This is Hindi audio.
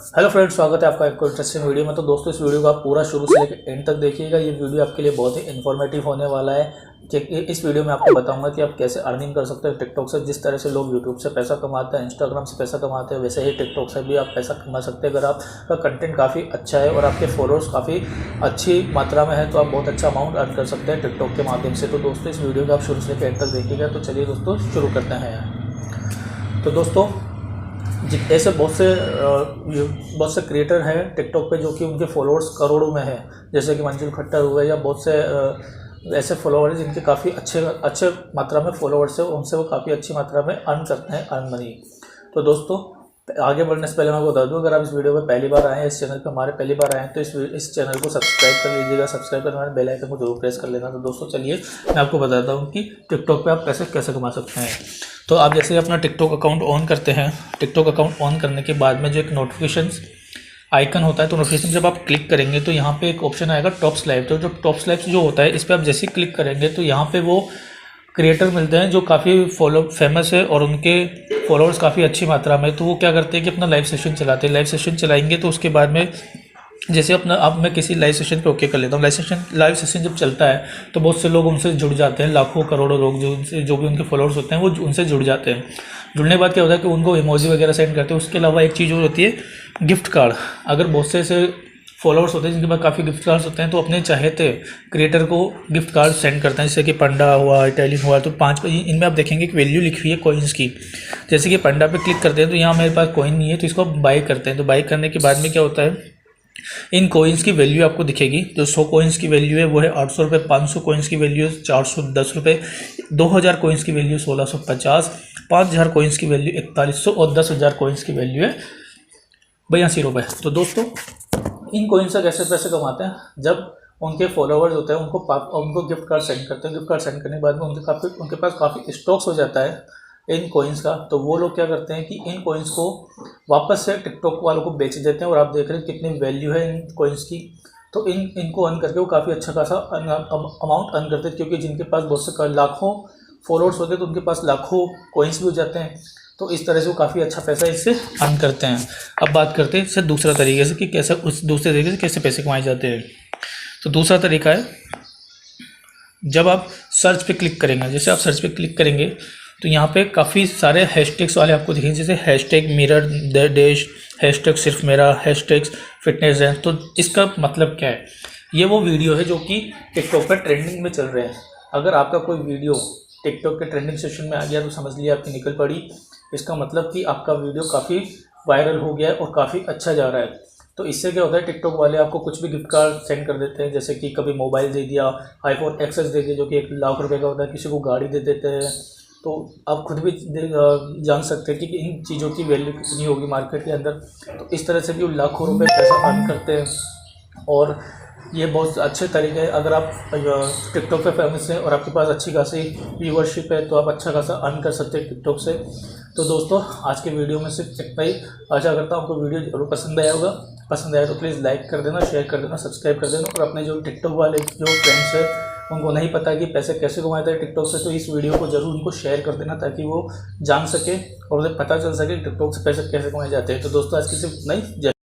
हेलो फ्रेंड्स, स्वागत है आपका एक इंटरेस्टिंग वीडियो में। तो दोस्तों, इस वीडियो को आप पूरा शुरू से लेकर एंड तक देखिएगा। ये वीडियो आपके लिए बहुत ही इन्फॉर्मेटिव होने वाला है कि इस वीडियो में आपको बताऊंगा कि आप कैसे अर्निंग कर सकते हैं टिकटॉक से। जिस तरह से लोग यूट्यूब से पैसा कमाते हैं, इंस्टाग्राम से पैसा कमाते हैं, वैसे ही टिकटॉक से भी आप पैसा कमा सकते हैं। अगर आपका कंटेंट काफ़ी अच्छा है और आपके फॉलोअर्स काफ़ी अच्छी मात्रा में है तो आप बहुत अच्छा अमाउंट अर्न कर सकते हैं टिकटॉक के माध्यम से। तो दोस्तों, इस वीडियो को आप शुरू से लेकर एंड तक देखिएगा। तो चलिए दोस्तों, शुरू करते हैं। तो दोस्तों, ऐसे बहुत से क्रिएटर हैं टिकटॉक पे जो कि उनके फॉलोअर्स करोड़ों में हैं, जैसे कि मंजुल खट्टर हुए या बहुत से ऐसे फॉलोअर्स जिनके काफ़ी अच्छे मात्रा में फॉलोअर्स है, उनसे वो काफ़ी अच्छी मात्रा में अर्न करते हैं, अर्न मनी। तो दोस्तों, आगे बढ़ने से पहले मैं आपको बता दूं, अगर आप इस वीडियो पे पहली बार आए हैं, इस चैनल पे हमारे पहली बार आए हैं, तो इस चैनल को सब्सक्राइब कर लीजिएगा। सब्सक्राइब करने वाले बेल आइकन को जरूर प्रेस कर लेना। तो दोस्तों चलिए, मैं आपको बताता हूँ कि टिकटॉक पे आप पैसे कैसे कमा सकते हैं। तो आप जैसे ही अपना टिकटॉक अकाउंट ऑन करते हैं, टिकटॉक अकाउंट ऑन करने के बाद में जो एक नोटिफिकेशन आइकन होता है, तो नोटिफिकेशन जब आप क्लिक करेंगे तो यहाँ पे एक ऑप्शन आएगा टॉप स्लाइड। तो जो टॉप स्लाइड जो होता है, इस पर आप जैसे ही क्लिक करेंगे तो यहाँ पे वो क्रिएटर मिलते हैं जो काफ़ी फेमस है और उनके फॉलोअर्स काफ़ी अच्छी मात्रा में। तो वो क्या करते हैं कि अपना लाइव सेशन चलाते हैं। लाइव सेशन चलाएंगे तो उसके बाद में जैसे अब मैं किसी लाइव सेशन पे ओके कर लेता हूँ। लाइव सेशन जब चलता है तो बहुत से लोग उनसे जुड़ जाते हैं, लाखों करोड़ों लोग जो भी उनके फॉलोअर्स होते हैं वो उनसे जुड़ जाते हैं। जुड़ने के बाद क्या होता है कि उनको इमोजी वगैरह सेंड करते हैं। उसके अलावा एक चीज़ और होती है, गिफ्ट कार्ड। अगर बहुत से ऐसे फॉलोअर्स होते हैं जिनके पास काफ़ी गिफ्ट कार्ड्स होते हैं, तो अपने चाहते क्रिएटर को गिफ्ट कार्ड सेंड करते हैं, जैसे कि पंडा हुआ, इटालियन हुआ। तो 5 इनमें आप देखेंगे एक वैल्यू लिखी हुई है कॉइन्स की। जैसे कि पंडा पे क्लिक करते हैं तो यहाँ मेरे पास कॉइन नहीं है, तो इसको बाय करते हैं। तो बाय करने के बाद में क्या होता है, इन कोइंस की वैल्यू आपको दिखेगी। जो 100 कोइंस की वैल्यू है वो है 800 रुपये, 500 कोइंस की वैल्यू 410 रुपये, 2000 कोइंस की वैल्यू 1650, 5000 कोइंस की वैल्यू 4100 और 10,000 कोइंस की वैल्यू है 82 रुपये। तो दोस्तों, इन कोइंस से कैसे पैसे कमाते हैं, जब उनके फॉलोअर्स होते हैं उनको गिफ्ट कार्ड सेंड करते हैं। गिफ्ट कार्ड सेंड करने के बाद में उनके पास काफ़ी स्टॉक्स हो जाता है इन कोइंस का। तो वो लोग क्या करते हैं कि इन कोइंस को वापस से टिकटॉक वालों को बेच देते हैं। और आप देख रहे हैं कितनी वैल्यू है इन कोइंस की। तो इनको अर्न करके वो काफ़ी अच्छा खासा अमाउंट अर्न करते हैं, क्योंकि जिनके पास बहुत से लाखों फॉलोअर्स होते हैं तो उनके पास लाखों कोइंस भी हो जाते हैं। तो इस तरह से वो काफ़ी अच्छा पैसा इससे अर्न करते हैं। अब बात करते हैं इससे दूसरा तरीके से कि कैसे दूसरे तरीके से कैसे पैसे कमाए जाते हैं। तो दूसरा तरीका है, जब आप सर्च पे क्लिक करेंगे, जैसे आप सर्च पे क्लिक करेंगे तो यहाँ पे काफ़ी सारे हैशटैग्स वाले आपको दिखेंगे, जैसे हैशटैग मिरर देश, हैशटैग सिर्फ मेरा, हैशटैग फिटनेस है। तो इसका मतलब क्या है, ये वो वीडियो है जो कि टिकटॉक पर ट्रेंडिंग में चल रहे हैं। अगर आपका कोई वीडियो टिकटॉक के ट्रेंडिंग सेशन में आ गया तो समझ लिया आपकी निकल पड़ी। इसका मतलब कि आपका वीडियो काफ़ी वायरल हो गया है और काफ़ी अच्छा जा रहा है। तो इससे क्या होता है, टिकटॉक वाले आपको कुछ भी गिफ्ट कार्ड सेंड कर देते हैं, जैसे कि कभी मोबाइल दे दिया, iPhone XS दे दिया जो कि 1 लाख रुपए का होता है, किसी को गाड़ी दे देते हैं। तो आप खुद भी जान सकते हैं कि इन चीज़ों की वैल्यू कितनी होगी मार्केट के अंदर। तो इस तरह से भी लाखों रुपए पैसा अर्न करते हैं और ये बहुत अच्छे तरीके हैं। अगर आप टिकटॉक पे फेमस हैं और आपके पास अच्छी खासी व्यूअरशिप है तो आप अच्छा खासा अर्न कर सकते हैं टिकटॉक से। तो दोस्तों, आज के वीडियो में सिर्फ इतना ही। आशा करता हूँ आपको वीडियो जरूर पसंद आया होगा। पसंद आया तो प्लीज़ लाइक कर देना, शेयर कर देना, सब्सक्राइब कर देना। और अपने जो टिकटॉक वाले जो फ्रेंड्स हैं उनको नहीं पता कि पैसे कैसे कमाते हैं टिकटॉक से, तो इस वीडियो को जरूर उनको शेयर कर देना ताकि वो जान सके और उन्हें पता चल सके टिकटॉक से पैसे कैसे कमाए जाते हैं। तो दोस्तों, आज की सिर्फ इतना ही।